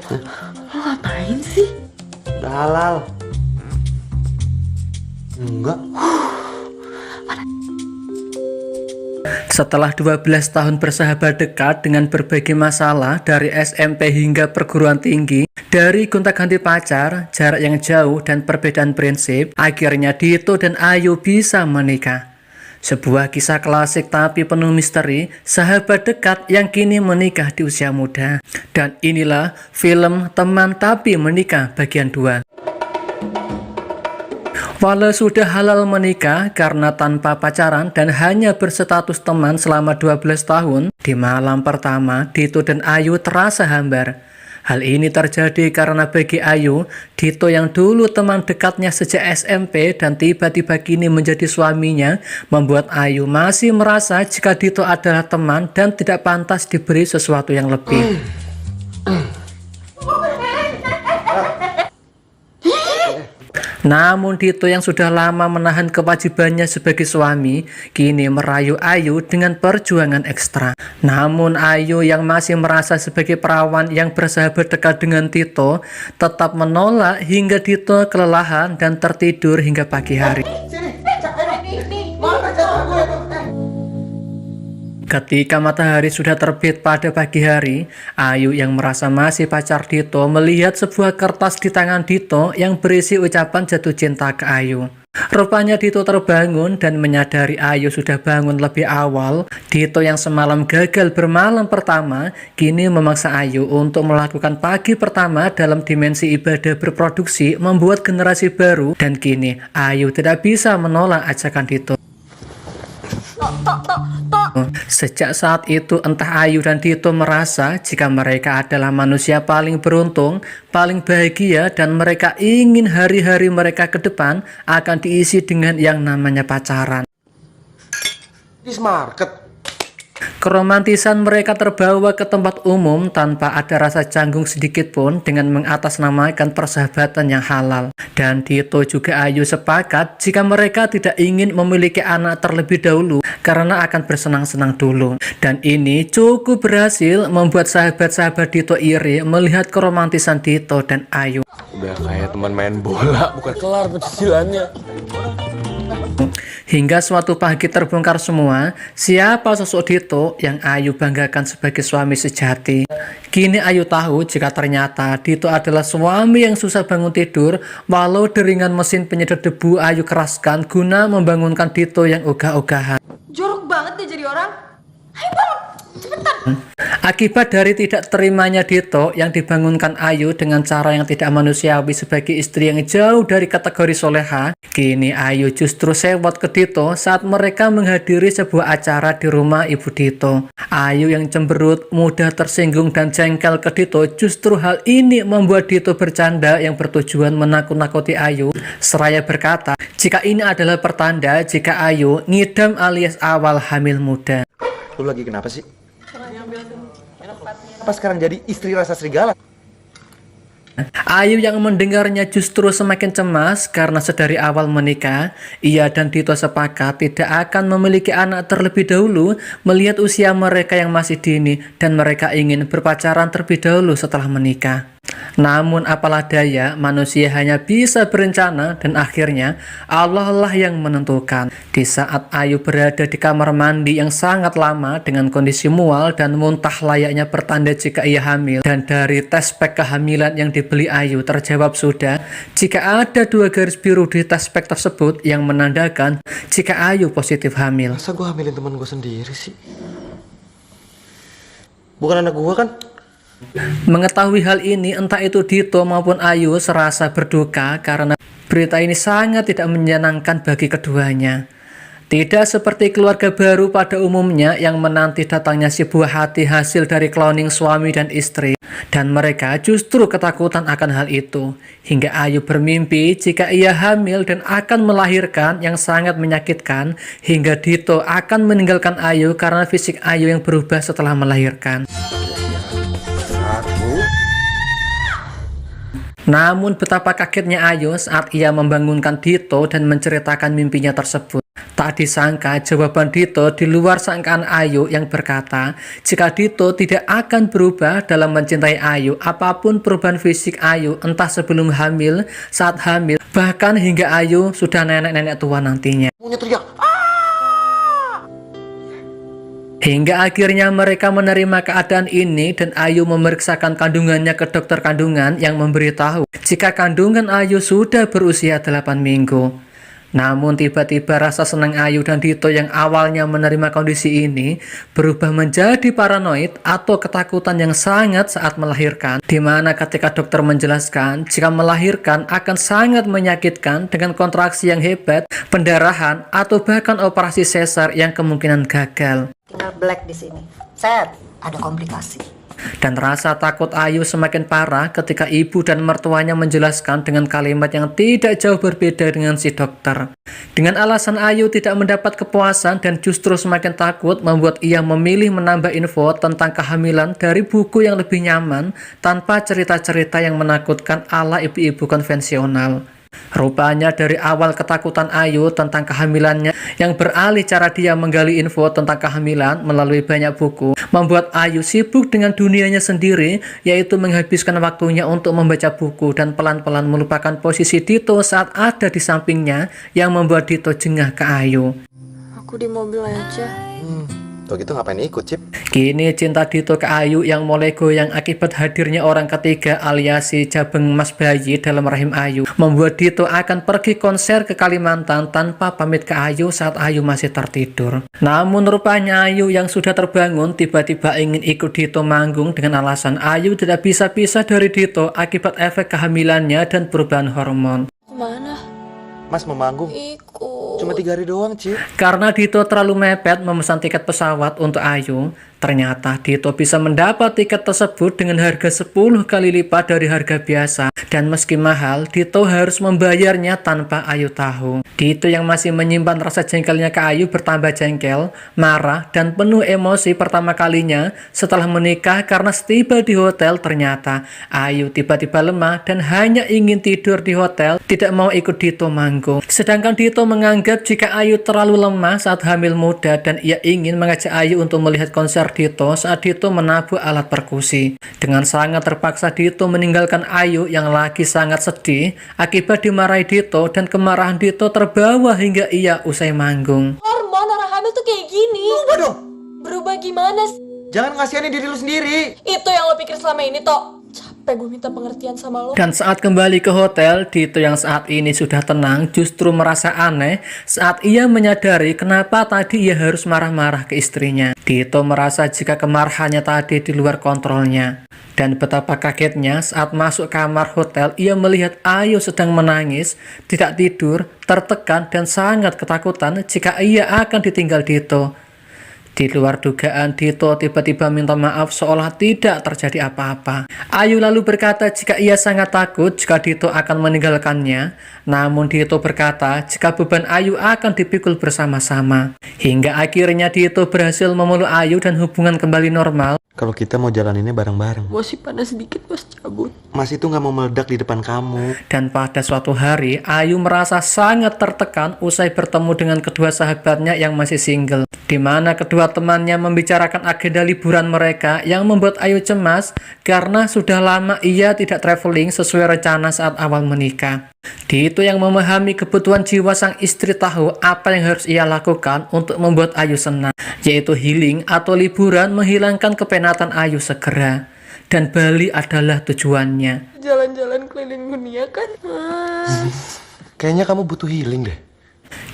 Lo ngapain sih? Udah halal. Enggak. Setelah 12 tahun bersahabat dekat dengan berbagai masalah dari SMP hingga perguruan tinggi, dari gonta-ganti pacar, jarak yang jauh, dan perbedaan prinsip, akhirnya Dito dan Ayu bisa menikah. Sebuah kisah klasik tapi penuh misteri, sahabat dekat yang kini menikah di usia muda. Dan inilah film Teman Tapi Menikah bagian 2. Walau sudah halal menikah karena tanpa pacaran dan hanya berstatus teman selama 12 tahun, di malam pertama Dito dan Ayu terasa hambar. Hal ini terjadi karena bagi Ayu, Dito yang dulu teman dekatnya sejak SMP dan tiba-tiba kini menjadi suaminya, membuat Ayu masih merasa jika Dito adalah teman dan tidak pantas diberi sesuatu yang lebih. Namun Dito yang sudah lama menahan kewajibannya sebagai suami, kini merayu Ayu dengan perjuangan ekstra. Namun Ayu yang masih merasa sebagai perawan yang bersahabat dekat dengan Dito, tetap menolak hingga Dito kelelahan dan tertidur hingga pagi hari. Ketika matahari sudah terbit pada pagi hari, Ayu yang merasa masih pacar Dito melihat sebuah kertas di tangan Dito yang berisi ucapan jatuh cinta ke Ayu. Rupanya Dito terbangun dan menyadari Ayu sudah bangun lebih awal. Dito yang semalam gagal bermalam pertama, kini memaksa Ayu untuk melakukan pagi pertama dalam dimensi ibadah berproduksi membuat generasi baru. Dan kini Ayu tidak bisa menolak ajakan Dito. Sejak saat itu entah Ayu dan Dito merasa jika mereka adalah manusia paling beruntung, paling bahagia, dan mereka ingin hari-hari mereka ke depan akan diisi dengan yang namanya pacaran. This market. Keromantisan mereka terbawa ke tempat umum tanpa ada rasa canggung sedikit pun dengan mengatasnamakan persahabatan yang halal. Dan Dito juga Ayu sepakat jika mereka tidak ingin memiliki anak terlebih dahulu karena akan bersenang-senang dulu. Dan ini cukup berhasil membuat sahabat-sahabat Dito iri melihat keromantisan Dito dan Ayu. Udah kayak teman main bola, bukan kelar pencicilannya. Hingga suatu pagi terbongkar semua siapa sosok Dito yang Ayu banggakan sebagai suami sejati. Kini Ayu tahu jika ternyata Dito adalah suami yang susah bangun tidur, walau deringan mesin penyedot debu Ayu keraskan guna membangunkan Dito yang ogah-ogahan. Jorok banget deh jadi orang. Ayo bangun, cepetan. Akibat dari tidak terimanya Dito yang dibangunkan Ayu dengan cara yang tidak manusiawi sebagai istri yang jauh dari kategori soleha, kini Ayu justru sewot ke Dito saat mereka menghadiri sebuah acara di rumah ibu Dito. Ayu yang cemberut, mudah tersinggung dan jengkel ke Dito, justru hal ini membuat Dito bercanda yang bertujuan menakut-nakuti Ayu, seraya berkata jika ini adalah pertanda jika Ayu ngidam alias awal hamil muda. Lu lagi kenapa sih? Apa sekarang jadi istri rasa serigala? Ayu yang mendengarnya justru semakin cemas karena sedari awal menikah, ia dan Dito sepakat tidak akan memiliki anak terlebih dahulu melihat usia mereka yang masih dini dan mereka ingin berpacaran terlebih dahulu setelah menikah. Namun apalah daya, manusia hanya bisa berencana dan akhirnya Allah lah yang menentukan. Di saat Ayu berada di kamar mandi yang sangat lama dengan kondisi mual dan muntah layaknya pertanda jika ia hamil, dan dari tes pack kehamilan yang dibeli Ayu terjawab sudah jika ada 2 garis biru di tes pack tersebut yang menandakan jika Ayu positif hamil. Masa gue hamilin teman gue sendiri sih? Bukan anak gue kan? Mengetahui hal ini, entah itu Dito maupun Ayu serasa berduka karena berita ini sangat tidak menyenangkan bagi keduanya. Tidak seperti keluarga baru pada umumnya yang menanti datangnya si buah hati hasil dari cloning suami dan istri, dan mereka justru ketakutan akan hal itu. Hingga Ayu bermimpi jika ia hamil dan akan melahirkan yang sangat menyakitkan, hingga Dito akan meninggalkan Ayu karena fisik Ayu yang berubah setelah melahirkan. Namun betapa kagetnya Ayu saat ia membangunkan Dito dan menceritakan mimpinya tersebut. Tak disangka jawaban Dito di luar sangkaan Ayu yang berkata jika Dito tidak akan berubah dalam mencintai Ayu, apapun perubahan fisik Ayu, entah sebelum hamil, saat hamil, bahkan hingga Ayu sudah nenek-nenek tua nantinya. Hingga akhirnya mereka menerima keadaan ini dan Ayu memeriksakan kandungannya ke dokter kandungan yang memberitahu jika kandungan Ayu sudah berusia 8 minggu. Namun tiba-tiba rasa senang Ayu dan Dito yang awalnya menerima kondisi ini berubah menjadi paranoid atau ketakutan yang sangat saat melahirkan, di mana ketika dokter menjelaskan jika melahirkan akan sangat menyakitkan dengan kontraksi yang hebat, pendarahan, atau bahkan operasi sesar yang kemungkinan gagal. Tinggal black di sini. Set, ada komplikasi. Dan rasa takut Ayu semakin parah ketika ibu dan mertuanya menjelaskan dengan kalimat yang tidak jauh berbeda dengan si dokter. Dengan alasan Ayu tidak mendapat kepuasan dan justru semakin takut membuat ia memilih menambah info tentang kehamilan dari buku yang lebih nyaman tanpa cerita-cerita yang menakutkan ala ibu-ibu konvensional. Rupanya dari awal ketakutan Ayu tentang kehamilannya yang beralih cara dia menggali info tentang kehamilan melalui banyak buku membuat Ayu sibuk dengan dunianya sendiri, yaitu menghabiskan waktunya untuk membaca buku dan pelan-pelan melupakan posisi Dito saat ada di sampingnya yang membuat Dito jengah ke Ayu. Aku di mobil aja. Tuh gitu ngapain ikut, Cip? Kini cinta Dito ke Ayu yang mulai goyang akibat hadirnya orang ketiga alias si Jabeng Mas bayi dalam rahim Ayu membuat Dito akan pergi konser ke Kalimantan tanpa pamit ke Ayu saat Ayu masih tertidur. Namun rupanya Ayu yang sudah terbangun tiba-tiba ingin ikut Dito manggung dengan alasan Ayu tidak bisa pisah dari Dito akibat efek kehamilannya dan perubahan hormon. Kemana? Mas mau manggung. Ikut. Cuma 3 hari doang, Cip. Karena Dito terlalu mepet memesan tiket pesawat untuk Ayu, ternyata Dito bisa mendapat tiket tersebut dengan harga 10 kali lipat dari harga biasa. Dan meski mahal, Dito harus membayarnya tanpa Ayu tahu. Dito yang masih menyimpan rasa jengkelnya ke Ayu bertambah jengkel, marah, dan penuh emosi pertama kalinya setelah menikah karena setiba di hotel ternyata Ayu tiba-tiba lemah dan hanya ingin tidur di hotel, tidak mau ikut Dito manggung. Sedangkan Dito menganggap jika Ayu terlalu lemah saat hamil muda dan ia ingin mengajak Ayu untuk melihat konser Dito saat Dito menabuh alat perkusi. Dengan sangat terpaksa Dito meninggalkan Ayu yang lagi sangat sedih akibat dimarahi Dito dan kemarahan Dito terbawa hingga ia usai manggung. Hormon orang hamil tuh kayak gini. Berubah dong. Berubah gimana sih? Jangan ngasihanin diri lu sendiri. Itu yang lo pikir selama ini, Tok. Capek gue minta pengertian sama lo. Dan saat kembali ke hotel, Dito yang saat ini sudah tenang justru merasa aneh saat ia menyadari kenapa tadi ia harus marah-marah ke istrinya. Dito merasa jika kemarahannya tadi di luar kontrolnya. Dan betapa kagetnya saat masuk kamar hotel ia melihat Ayu sedang menangis, tidak tidur, tertekan dan sangat ketakutan jika ia akan ditinggal Dito. Di luar dugaan, Dito tiba-tiba minta maaf seolah tidak terjadi apa-apa. Ayu lalu berkata jika ia sangat takut jika Dito akan meninggalkannya. Namun Dito berkata jika beban Ayu akan dipikul bersama-sama. Hingga akhirnya Dito berhasil memeluk Ayu dan hubungan kembali normal. Kalau kita mau jalaninnya bareng-bareng. Masih panas sedikit, Mas, cabut. Mas itu nggak mau meledak di depan kamu. Dan pada suatu hari, Ayu merasa sangat tertekan usai bertemu dengan kedua sahabatnya yang masih single. Di mana kedua temannya membicarakan agenda liburan mereka yang membuat Ayu cemas karena sudah lama ia tidak traveling sesuai rencana saat awal menikah. Dito yang memahami kebutuhan jiwa sang istri tahu apa yang harus ia lakukan untuk membuat Ayu senang, yaitu healing atau liburan menghilangkan kepenatan Ayu segera. Dan Bali adalah tujuannya. Jalan-jalan keliling dunia kan, Mas. Kayaknya kamu butuh healing deh.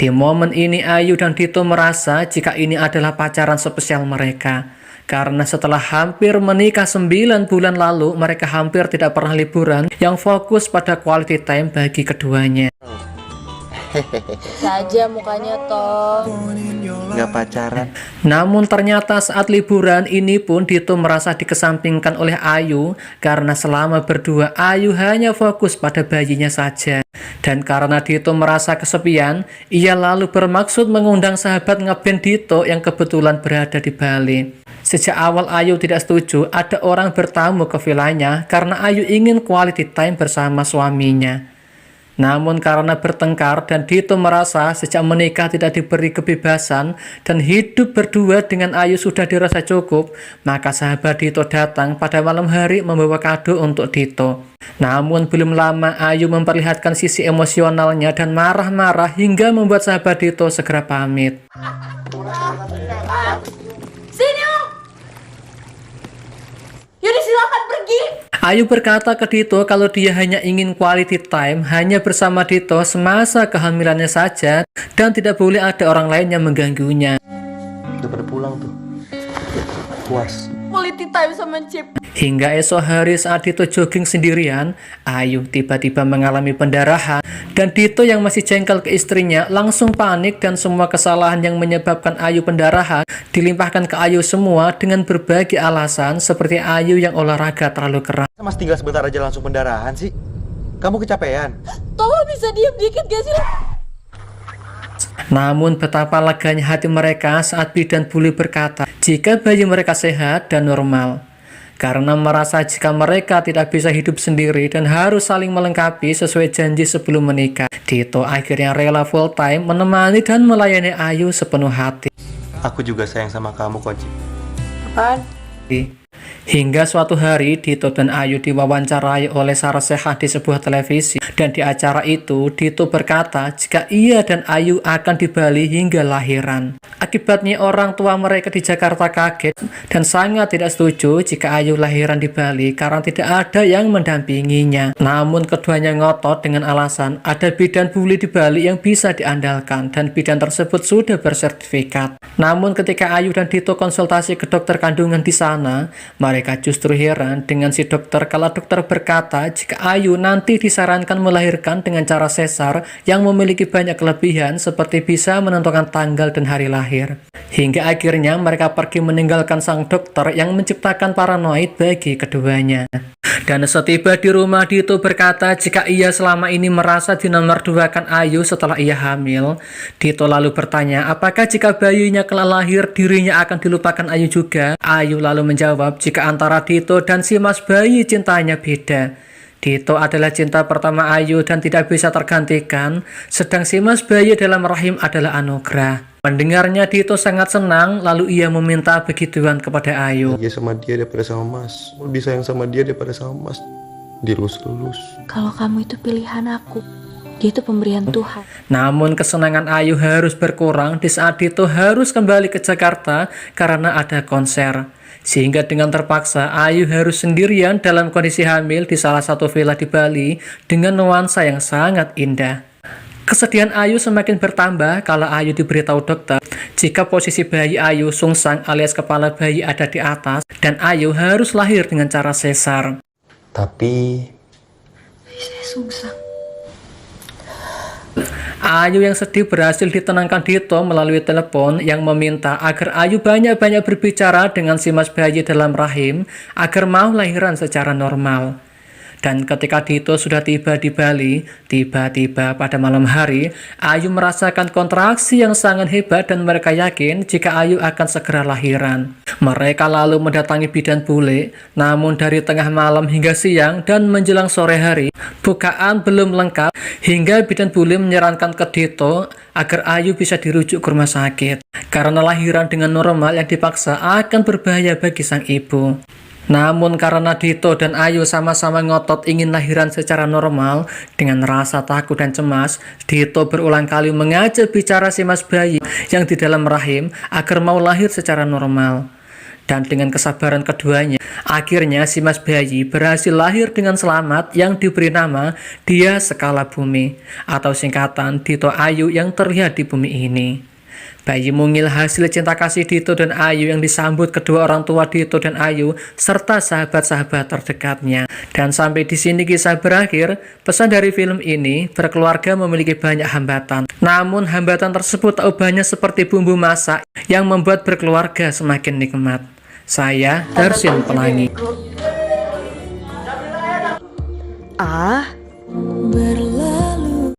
Di momen ini Ayu dan Dito merasa jika ini adalah pacaran spesial mereka. Karena setelah hampir menikah 9 bulan lalu, mereka hampir tidak pernah liburan yang fokus pada quality time bagi keduanya. Saja mukanya, Toh. Nggak pacaran. Namun ternyata saat liburan ini pun Dito merasa dikesampingkan oleh Ayu karena selama berdua Ayu hanya fokus pada bayinya saja. Dan karena Dito merasa kesepian, ia lalu bermaksud mengundang sahabat ngeband Dito yang kebetulan berada di Bali. Sejak awal Ayu tidak setuju ada orang bertamu ke vilanya karena Ayu ingin quality time bersama suaminya. Namun karena bertengkar dan Dito merasa sejak menikah tidak diberi kebebasan dan hidup berdua dengan Ayu sudah dirasa cukup, maka sahabat Dito datang pada malam hari membawa kado untuk Dito. Namun belum lama Ayu memperlihatkan sisi emosionalnya dan marah-marah hingga membuat sahabat Dito segera pamit. Sini lo. Yaudah silakan pergi. Ayu berkata ke Dito kalau dia hanya ingin quality time hanya bersama Dito semasa kehamilannya saja dan tidak boleh ada orang lain yang mengganggunya. Udah pada pulang tuh. Puas. Quality time sama Cip. Hingga esok hari saat Dito jogging sendirian, Ayu tiba-tiba mengalami pendarahan dan Dito yang masih jengkel ke istrinya langsung panik dan semua kesalahan yang menyebabkan Ayu pendarahan dilimpahkan ke Ayu semua dengan berbagai alasan seperti Ayu yang olahraga terlalu keras. Mas tinggal sebentar aja langsung pendarahan sih. Kamu kecapean? Tolong bisa diam dikit gak sih lo? Namun betapa leganya hati mereka saat bidan Bule berkata jika bayi mereka sehat dan normal. Karena merasa jika mereka tidak bisa hidup sendiri dan harus saling melengkapi sesuai janji sebelum menikah, Dito akhirnya rela full time menemani dan melayani Ayu sepenuh hati. Aku juga sayang sama kamu kok, Cip. Apaan? Hingga suatu hari Dito dan Ayu diwawancarai oleh Sarah Sechan di sebuah televisi dan di acara itu Dito berkata jika ia dan Ayu akan di Bali hingga lahiran. Akibatnya orang tua mereka di Jakarta kaget dan sangat tidak setuju jika Ayu lahiran di Bali karena tidak ada yang mendampinginya. Namun keduanya ngotot dengan alasan ada bidan Bule di Bali yang bisa diandalkan dan bidan tersebut sudah bersertifikat. Namun ketika Ayu dan Dito konsultasi ke dokter kandungan di sana, mereka justru heran dengan si dokter kalau dokter berkata jika Ayu nanti disarankan melahirkan dengan cara sesar yang memiliki banyak kelebihan seperti bisa menentukan tanggal dan hari lahir. Hingga akhirnya mereka pergi meninggalkan sang dokter yang menciptakan paranoid bagi keduanya. Dan setiba di rumah Dito berkata jika ia selama ini merasa dinomorduakan Ayu setelah ia hamil. Dito lalu bertanya apakah jika bayinya kelak lahir dirinya akan dilupakan Ayu juga. Ayu lalu menjawab jika antara Dito dan si mas bayi cintanya beda. Dito adalah cinta pertama Ayu dan tidak bisa tergantikan, sedang si mas bayi dalam rahim adalah anugerah. Mendengarnya Dito sangat senang, lalu ia meminta begituan kepada Ayu. Dia sama dia daripada sama Mas. Lebih sayang sama dia daripada sama Mas. Dilus-lus. Kalau kamu itu pilihan aku, dia itu pemberian Tuhan. Namun kesenangan Ayu harus berkurang di saat Dito harus kembali ke Jakarta karena ada konser. Sehingga dengan terpaksa Ayu harus sendirian dalam kondisi hamil di salah satu villa di Bali dengan nuansa yang sangat indah. Kesedihan Ayu semakin bertambah kalau Ayu diberitahu dokter jika posisi bayi Ayu sungsang alias kepala bayi ada di atas dan Ayu harus lahir dengan cara sesar. Tapi Saya sungsang. Ayu yang sedih berhasil ditenangkan Dito melalui telepon yang meminta agar Ayu banyak-banyak berbicara dengan si mas bayi dalam rahim agar mau lahiran secara normal. Dan ketika Dito sudah tiba di Bali, tiba-tiba pada malam hari, Ayu merasakan kontraksi yang sangat hebat dan mereka yakin jika Ayu akan segera lahiran. Mereka lalu mendatangi bidan Bule, namun dari tengah malam hingga siang dan menjelang sore hari, bukaan belum lengkap hingga bidan Bule menyarankan ke Dito agar Ayu bisa dirujuk ke rumah sakit. Karena lahiran dengan normal yang dipaksa akan berbahaya bagi sang ibu. Namun karena Dito dan Ayu sama-sama ngotot ingin lahiran secara normal, dengan rasa takut dan cemas, Dito berulang kali mengajak bicara si mas bayi yang di dalam rahim agar mau lahir secara normal. Dan dengan kesabaran keduanya, akhirnya si mas bayi berhasil lahir dengan selamat yang diberi nama Dia Skala Bumi, atau singkatan Dito Ayu yang terlihat di bumi ini. Bayi mungil hasil cinta kasih Dito dan Ayu yang disambut kedua orang tua Dito dan Ayu serta sahabat-sahabat terdekatnya. Dan sampai di sini kisah berakhir. Pesan dari film ini, berkeluarga memiliki banyak hambatan. Namun hambatan tersebut tak ubahnya seperti bumbu masak yang membuat berkeluarga semakin nikmat. Saya Darsin Pelangi. Ah,